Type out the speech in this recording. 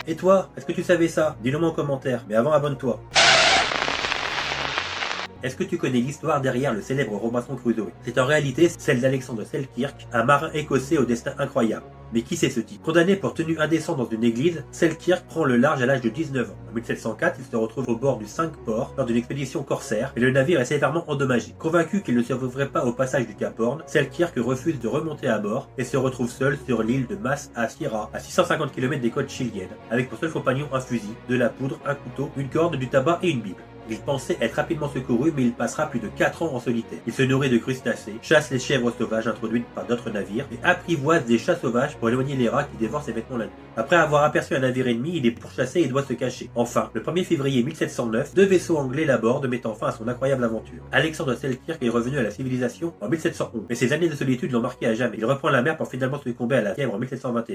Et toi, est-ce que tu savais ça? Dis-le moi en commentaire, mais avant abonne-toi. Est-ce que tu connais l'histoire derrière le célèbre Robinson Crusoe? C'est en réalité celle d'Alexandre Selkirk, un marin écossais au destin incroyable. Mais qui c'est ce type? Condamné pour tenue indécente dans une église, Selkirk prend le large à l'âge de 19 ans. En 1704, il se retrouve au bord du Cinque-Ports lors d'une expédition corsaire, et le navire est sévèrement endommagé. Convaincu qu'il ne survivrait pas au passage du Cap Horn, Selkirk refuse de remonter à bord et se retrouve seul sur l'île de Mas à Sierra, à 650 km des côtes chiliennes, avec pour seul compagnon un fusil, de la poudre, un couteau, une corde, du tabac et une bible. Il pensait être rapidement secouru, mais il passera plus de 4 ans en solitaire. Il se nourrit de crustacés, chasse les chèvres sauvages introduites par d'autres navires et apprivoise des chats sauvages pour éloigner les rats qui dévorent ses vêtements la nuit. Après avoir aperçu un navire ennemi, il est pourchassé et doit se cacher. Enfin, le 1er février 1709, 2 vaisseaux anglais l'abordent, mettant fin à son incroyable aventure. Alexandre Selkirk est revenu à la civilisation en 1711, mais ses années de solitude l'ont marqué à jamais. Il reprend la mer pour finalement succomber à la fièvre en 1721.